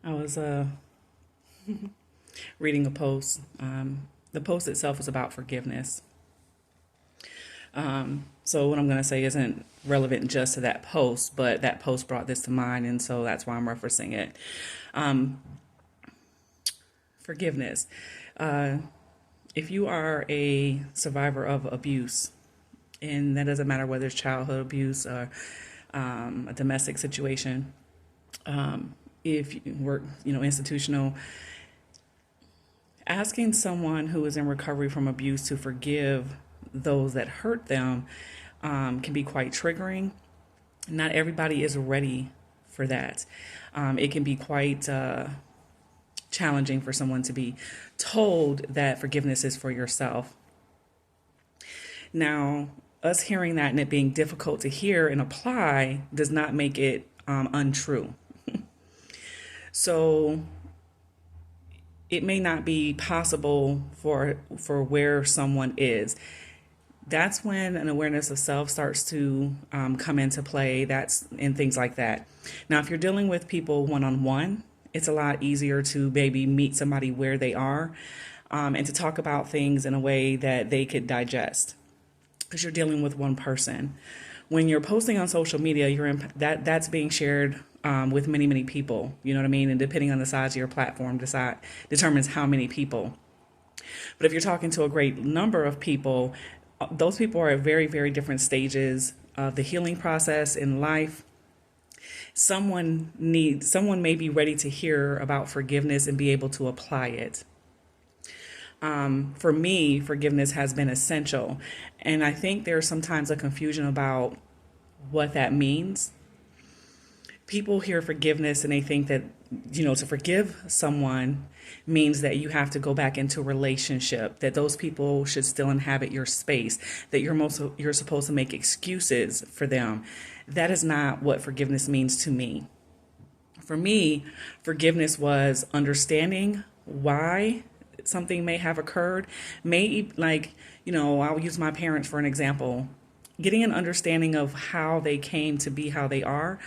I was reading a post. The post itself was about forgiveness. So what I'm going to say isn't relevant just to that post, but that post brought this to mind, and so that's why I'm referencing it. Um, Forgiveness. Uh, if you are a survivor of abuse, and that doesn't matter whether it's childhood abuse or a domestic situation, if you work, institutional, asking someone who is in recovery from abuse to forgive those that hurt them can be quite triggering. Not everybody is ready for that. It can be quite challenging for someone to be told that forgiveness is for yourself. Now, us hearing that and it being difficult to hear and apply does not make it untrue. So it may not be possible for where someone is. That's when an awareness of self starts to come into play. That's in things like that. Now, if you're dealing with people one on one, it's a lot easier to maybe meet somebody where they are and to talk about things in a way that they could digest because you're dealing with one person. When you're posting on social media, that's being shared with many people. You know what I mean? And depending on the size of your platform, determines how many people. But if you're talking to a great number of people, those people are at very different stages of the healing process in life. Someone may be ready to hear about forgiveness and be able to apply it. For me, forgiveness has been essential. And I think there's sometimes a confusion about what that means. People hear forgiveness and they think that, to forgive someone means that you have to go back into a relationship, that those people should still inhabit your space, that you're supposed to make excuses for them. That is not what forgiveness means to me. For me, forgiveness was understanding why something may have occurred. I'll use my parents for an example. Getting an understanding of how they came to be how they are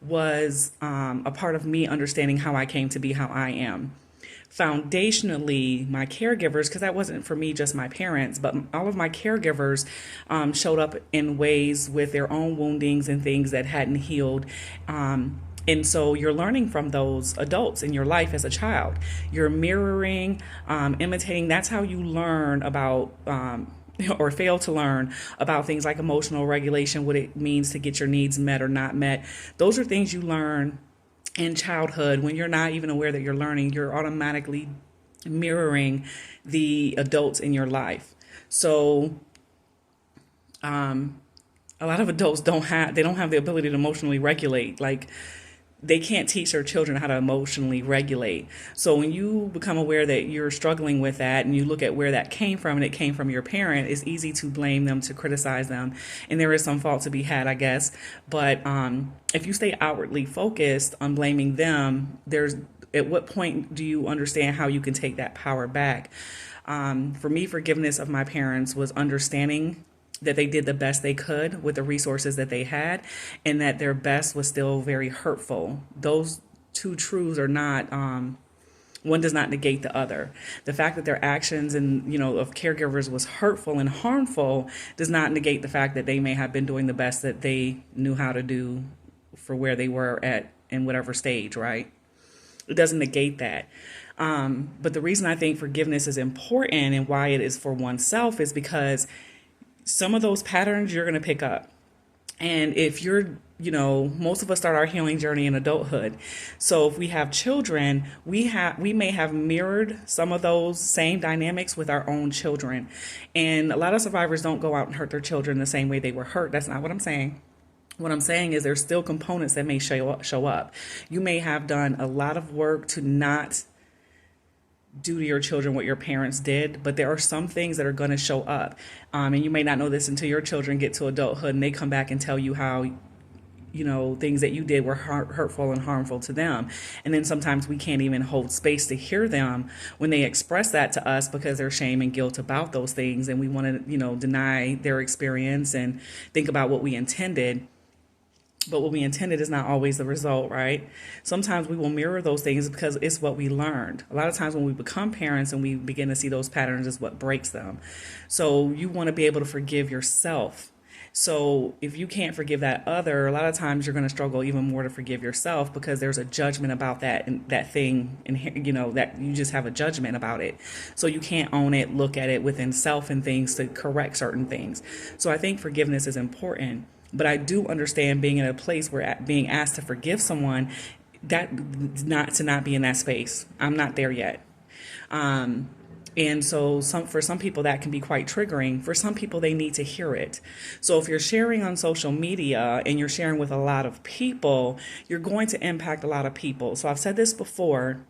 was a part of me understanding how I came to be how I am. Foundationally, my caregivers, because that wasn't for me just my parents, but all of my caregivers showed up in ways with their own woundings and things that hadn't healed. And so you're learning from those adults in your life as a child. You're mirroring, imitating. That's how you learn about or fail to learn about things like emotional regulation, what it means to get your needs met or not met. Those are things you learn in childhood when you're not even aware that you're learning. You're automatically mirroring the adults in your life. So a lot of adults don't have the ability to emotionally regulate. Like, they can't teach their children how to emotionally regulate. So when you become aware that you're struggling with that and you look at where that came from and it came from your parent, it's easy to blame them, to criticize them. And there is some fault to be had, I guess. But if you stay outwardly focused on blaming them, at what point do you understand how you can take that power back? For me, forgiveness of my parents was understanding that they did the best they could with the resources that they had, and that their best was still very hurtful. Those two truths are not, one does not negate the other. The fact that their actions and, of caregivers was hurtful and harmful does not negate the fact that they may have been doing the best that they knew how to do for where they were at in whatever stage, right? It doesn't negate that. But the reason I think forgiveness is important and why it is for oneself is because some of those patterns you're going to pick up. And if you're, most of us start our healing journey in adulthood. So if we have children, we may have mirrored some of those same dynamics with our own children. And a lot of survivors don't go out and hurt their children the same way they were hurt. That's not what I'm saying. What I'm saying is there's still components that may show up. You may have done a lot of work to not do to your children what your parents did, but there are some things that are going to show up. And you may not know this until your children get to adulthood and they come back and tell you how, things that you did were hurtful and harmful to them. And then sometimes we can't even hold space to hear them when they express that to us because there's shame and guilt about those things. And we want to, deny their experience and think about what we intended. But what we intended is not always the result, right? Sometimes we will mirror those things because it's what we learned. A lot of times when we become parents and we begin to see those patterns is what breaks them. So you want to be able to forgive yourself. So if you can't forgive that other, a lot of times you're going to struggle even more to forgive yourself because there's a judgment about that and that thing, and that you just have a judgment about it. So you can't own it, look at it within self and things to correct certain things. So I think forgiveness is important. But I do understand being in a place where being asked to forgive someone, that not be in that space. I'm not there yet. And so for some people that can be quite triggering. For some people, they need to hear it. So if you're sharing on social media and you're sharing with a lot of people, you're going to impact a lot of people. So I've said this before.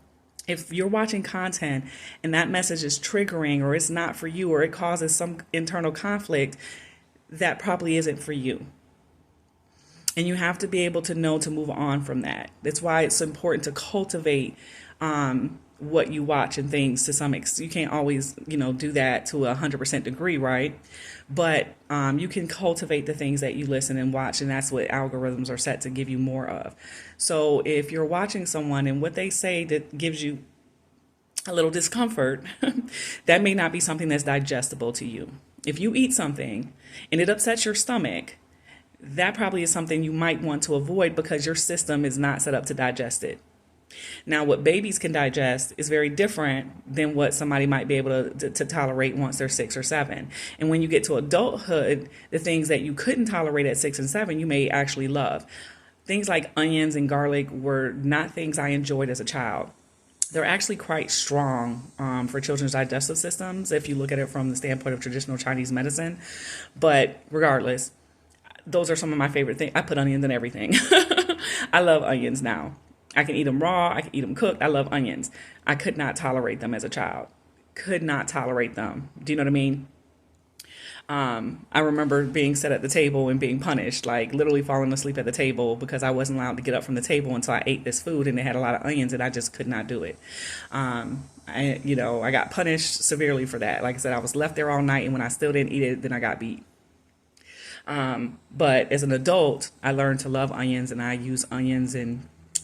If you're watching content and that message is triggering or it's not for you or it causes some internal conflict, that probably isn't for you. And you have to be able to know to move on from that. That's why it's important to cultivate what you watch and things to some extent. You can't always, do that to 100% degree, right? But you can cultivate the things that you listen and watch, and that's what algorithms are set to give you more of. So if you're watching someone and what they say that gives you a little discomfort, that may not be something that's digestible to you. If you eat something and it upsets your stomach, that probably is something you might want to avoid because your system is not set up to digest it. Now, what babies can digest is very different than what somebody might be able to tolerate once they're 6 or 7. And when you get to adulthood, the things that you couldn't tolerate at 6 and 7, you may actually love. Things like onions and garlic were not things I enjoyed as a child. They're actually quite strong for children's digestive systems if you look at it from the standpoint of traditional Chinese medicine. But regardless, those are some of my favorite things. I put onions in everything. I love onions now. I can eat them raw. I can eat them cooked. I love onions. I could not tolerate them as a child. Could not tolerate them. Do you know what I mean? I remember being set at the table and being punished, like literally falling asleep at the table because I wasn't allowed to get up from the table until I ate this food, and they had a lot of onions, and I just could not do it. I got punished severely for that. Like I said, I was left there all night, and when I still didn't eat it, then I got beat. But as an adult, I learned to love onions, and I use onions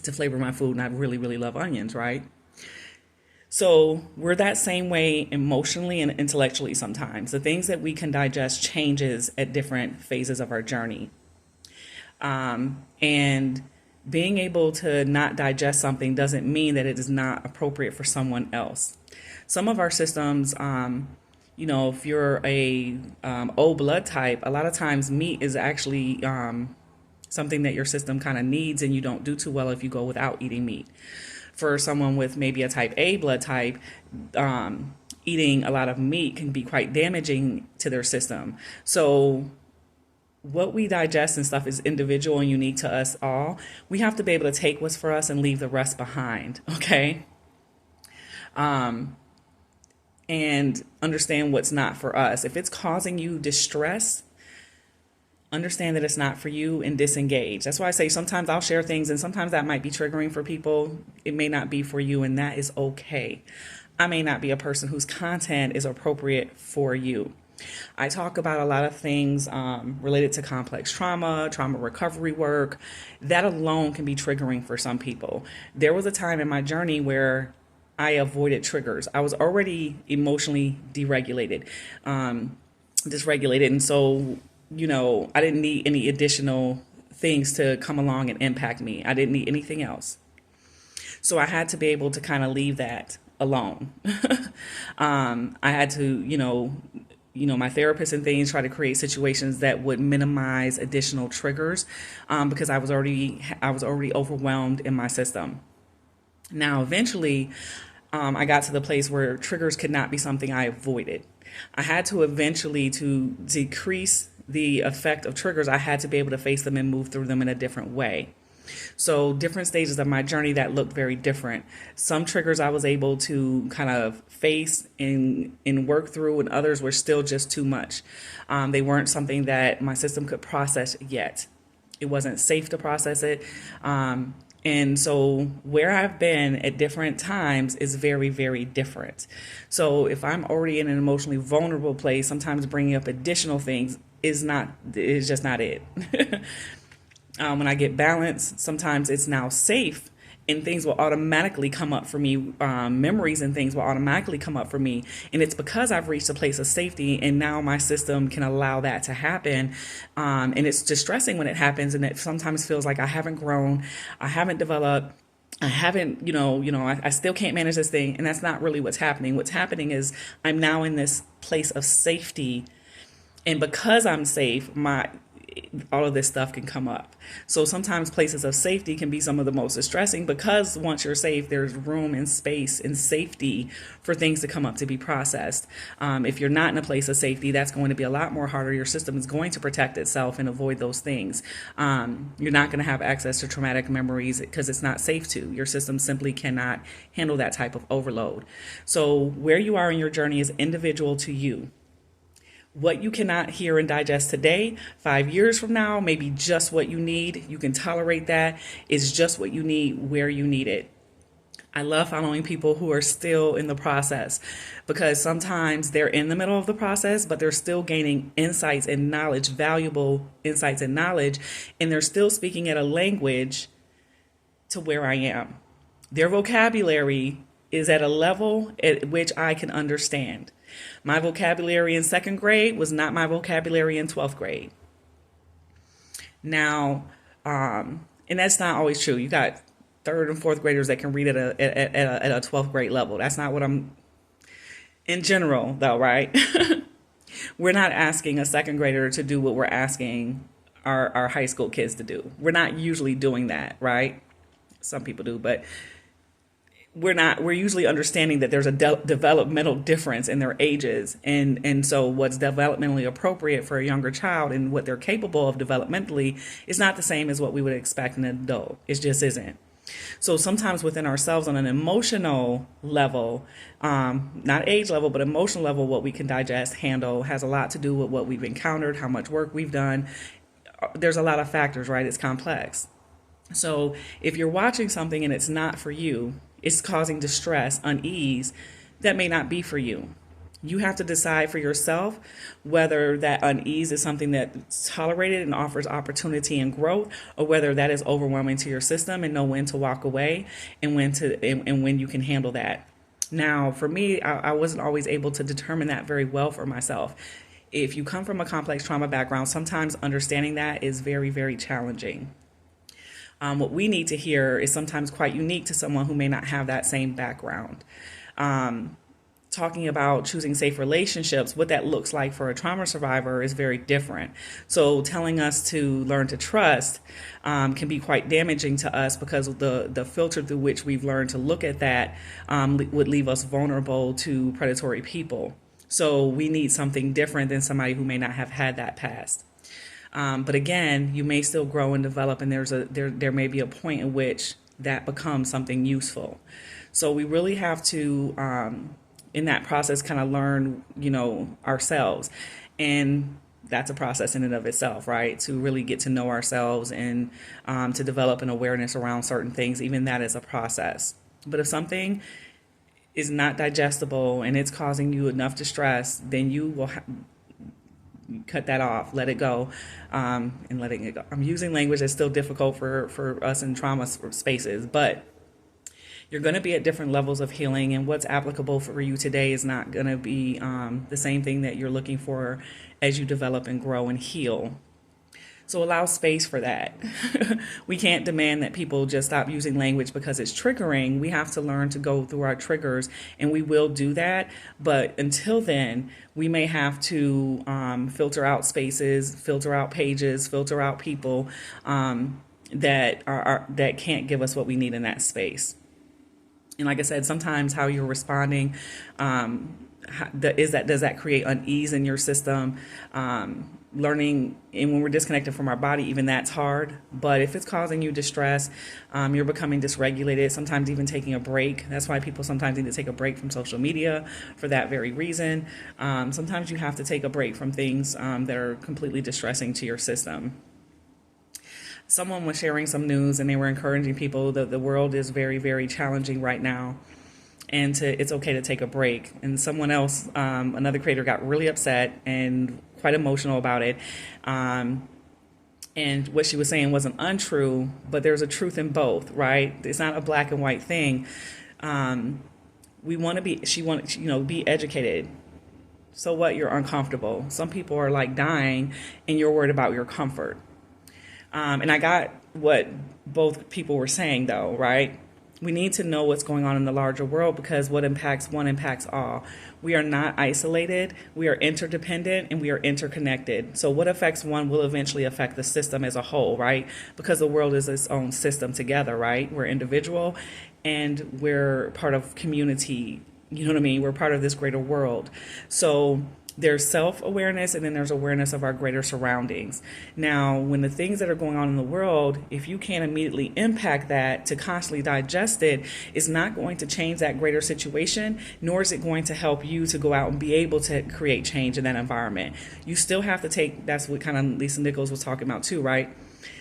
to flavor my food, and I really, really love onions, right? So we're that same way emotionally and intellectually sometimes. The things that we can digest changes at different phases of our journey. And being able to not digest something doesn't mean that it is not appropriate for someone else. Some of our systems, if you're a O blood type, a lot of times meat is actually something that your system kind of needs, and you don't do too well if you go without eating meat. For someone with maybe a type A blood type, eating a lot of meat can be quite damaging to their system. So what we digest and stuff is individual and unique to us all. We have to be able to take what's for us and leave the rest behind, okay? And understand what's not for us. If it's causing you distress, understand that it's not for you and disengage. That's why I say sometimes I'll share things and sometimes that might be triggering for people. It may not be for you, and that is okay. I may not be a person whose content is appropriate for you. I talk about a lot of things related to complex trauma recovery work. That alone can be triggering for some people. There was a time in my journey where I avoided triggers. I was already emotionally dysregulated. And so I didn't need any additional things to come along and impact me. I didn't need anything else. So I had to be able to kind of leave that alone. I had to, my therapist and things try to create situations that would minimize additional triggers because I was already overwhelmed in my system. Now, eventually, I got to the place where triggers could not be something I avoided. I had to eventually, to decrease the effect of triggers, I had to be able to face them and move through them in a different way. So different stages of my journey that looked very different. Some triggers I was able to kind of face and work through, and others were still just too much. They weren't something that my system could process yet. It wasn't safe to process it. And so where I've been at different times is very, very different. So if I'm already in an emotionally vulnerable place, sometimes bringing up additional things is just not it. When I get balance, sometimes it's now safe and things will automatically come up for me. Memories and things will automatically come up for me. And it's because I've reached a place of safety and now my system can allow that to happen. And it's distressing when it happens. And it sometimes feels like I haven't grown, I haven't developed. I haven't, I still can't manage this thing. And that's not really what's happening. What's happening is I'm now in this place of safety, and because I'm safe, my all of this stuff can come up. So sometimes places of safety can be some of the most distressing, because once you're safe, there's room and space and safety for things to come up to be processed. If you're not in a place of safety, that's going to be a lot more harder. Your system is going to protect itself and avoid those things. You're not going to have access to traumatic memories because it's not safe to. Your system simply cannot handle that type of overload. So where you are in your journey is individual to you. What you cannot hear and digest today, 5 years from now, maybe just what you need. You can tolerate that. It's just what you need where you need it. I love following people who are still in the process, because sometimes they're in the middle of the process, but they're still gaining insights and knowledge, valuable insights and knowledge, and they're still speaking at a language to where I am. Their vocabulary is at a level at which I can understand. My vocabulary in second grade was not my vocabulary in 12th grade. Now, and that's not always true. You got third and fourth graders that can read at a 12th grade level. That's not what I'm, in general though, right? We're not asking a second grader to do what we're asking our high school kids to do. We're not usually doing that, right? Some people do, but we're usually understanding that there's a developmental difference in their ages, and so what's developmentally appropriate for a younger child and what they're capable of developmentally is not the same as what we would expect in an adult. It just isn't. So sometimes within ourselves, on an emotional level, not age level but emotional level, what we can digest, handle, has a lot to do with what we've encountered, how much work we've done. There's a lot of factors, right? It's complex. So if you're watching something and it's not for you, it's causing distress, unease, that may not be for you. You have to decide for yourself whether that unease is something that's tolerated and offers opportunity and growth, or whether that is overwhelming to your system, and know when to walk away and when you can handle that. Now, for me, I wasn't always able to determine that very well for myself. If you come from a complex trauma background, sometimes understanding that is very, very challenging. What we need to hear is sometimes quite unique to someone who may not have that same background. Talking about choosing safe relationships, what that looks like for a trauma survivor is very different. So telling us to learn to trust can be quite damaging to us, because the filter through which we've learned to look at that would leave us vulnerable to predatory people. So we need something different than somebody who may not have had that past. But again, you may still grow and develop, and there may be a point in which that becomes something useful. So we really have to, in that process, kind of learn, ourselves. And that's a process in and of itself, right? To really get to know ourselves and to develop an awareness around certain things. Even that is a process. But if something is not digestible and it's causing you enough distress, then you will cut that off, let it go, and letting it go. I'm using language that's still difficult for us in trauma spaces, but you're going to be at different levels of healing, and what's applicable for you today is not going to be the same thing that you're looking for as you develop and grow and heal. So allow space for that. We can't demand that people just stop using language because it's triggering. We have to learn to go through our triggers, and we will do that. But until then, we may have to filter out spaces, filter out pages, filter out people that can't give us what we need in that space. And like I said, sometimes how you're responding, does that create unease in your system? Learning, and when we're disconnected from our body, even that's hard. But if it's causing you distress, you're becoming dysregulated, sometimes even taking a break. That's why people sometimes need to take a break from social media for that very reason. Sometimes you have to take a break from things that are completely distressing to your system. Someone was sharing some news, and they were encouraging people that the world is very, very challenging right now, and it's okay to take a break. And someone else, another creator, got really upset and quite emotional about it. And what she was saying wasn't untrue, but there's a truth in both, right? It's not a black and white thing. We want to be, she wanted, be educated. So what? You're uncomfortable. Some people are like dying and you're worried about your comfort. And I got what both people were saying though, right? We need to know what's going on in the larger world, because what impacts one impacts all. We are not isolated, we are interdependent, and we are interconnected. So what affects one will eventually affect the system as a whole, right? Because the world is its own system together, right? We're individual and we're part of community. You know what I mean? We're part of this greater world. So there's self-awareness, and then there's awareness of our greater surroundings. Now, when the things that are going on in the world, if you can't immediately impact that to constantly digest it, it's not going to change that greater situation, nor is it going to help you to go out and be able to create change in that environment. You still have to take, that's what kind of Lisa Nichols was talking about too, right?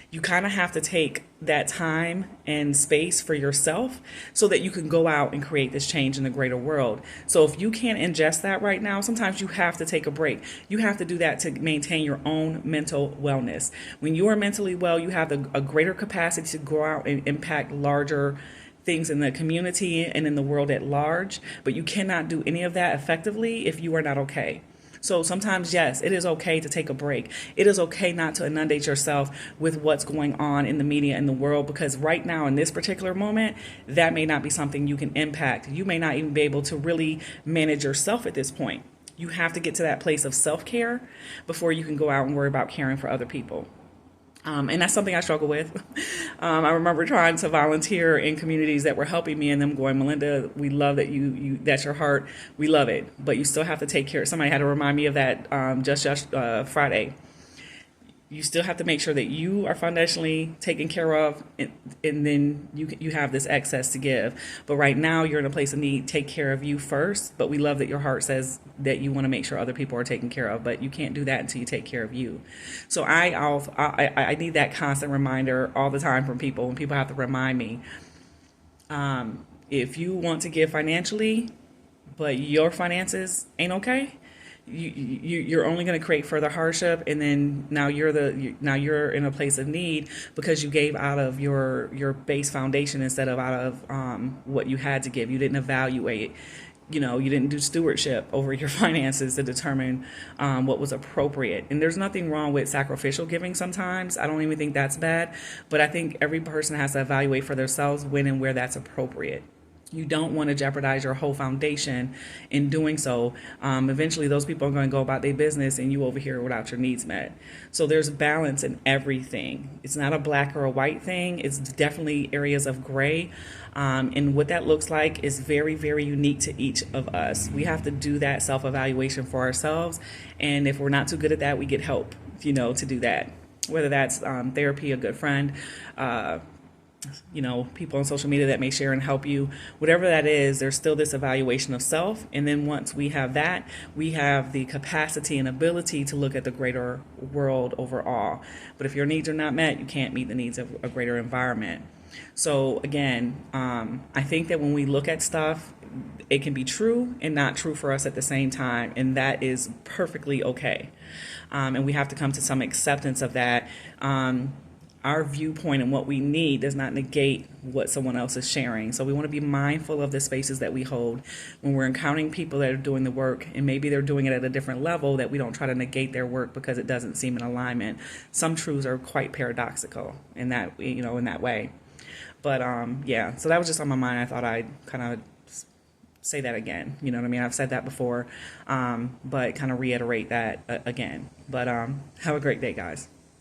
You kind of have to take that time and space for yourself so that you can go out and create this change in the greater world. So if you can't ingest that right now, sometimes you have to take a break. You have to do that to maintain your own mental wellness. When you are mentally well, you have a greater capacity to go out and impact larger things in the community and in the world at large. But you cannot do any of that effectively if you are not okay. So sometimes, yes, it is okay to take a break. It is okay not to inundate yourself with what's going on in the media and the world, because right now in this particular moment, that may not be something you can impact. You may not even be able to really manage yourself at this point. You have to get to that place of self-care before you can go out and worry about caring for other people. And that's something I struggle with. I remember trying to volunteer in communities that were helping me, and them going, Melinda, we love that you that's your heart. We love it, but you still have to take care. Somebody had to remind me of that just Friday. You still have to make sure that you are foundationally taken care of, and then you have this excess to give. But right now, you're in a place of need. Take care of you first. But we love that your heart says that you want to make sure other people are taken care of. But you can't do that until you take care of you. So I need that constant reminder all the time from people. When people have to remind me, if you want to give financially, but your finances ain't okay, you're only going to create further hardship, and then now you're in a place of need because you gave out of your base foundation instead of out of what you had to give. You didn't evaluate. You didn't do stewardship over your finances to determine what was appropriate. And there's nothing wrong with sacrificial giving sometimes. I don't even think that's bad, but I think every person has to evaluate for themselves when and where that's appropriate. You don't want to jeopardize your whole foundation in doing so. Eventually, those people are going to go about their business, and you over here without your needs met. So there's balance in everything. It's not a black or a white thing. It's definitely areas of gray. And what that looks like is very, very unique to each of us. We have to do that self-evaluation for ourselves. And if we're not too good at that, we get help, to do that. Whether that's therapy, a good friend, people on social media that may share and help you, whatever that is, there's still this evaluation of self. And then once we have that, we have the capacity and ability to look at the greater world overall. But if your needs are not met, you can't meet the needs of a greater environment. So again, I think that when we look at stuff, it can be true and not true for us at the same time. And that is perfectly okay. And we have to come to some acceptance of that. Our viewpoint and what we need does not negate what someone else is sharing. So we want to be mindful of the spaces that we hold when we're encountering people that are doing the work, and maybe they're doing it at a different level, that we don't try to negate their work because it doesn't seem in alignment. Some truths are quite paradoxical in that, in that way. But yeah, so that was just on my mind. I thought I'd kind of say that again. You know what I mean? I've said that before, but kind of reiterate that again. But have a great day, guys.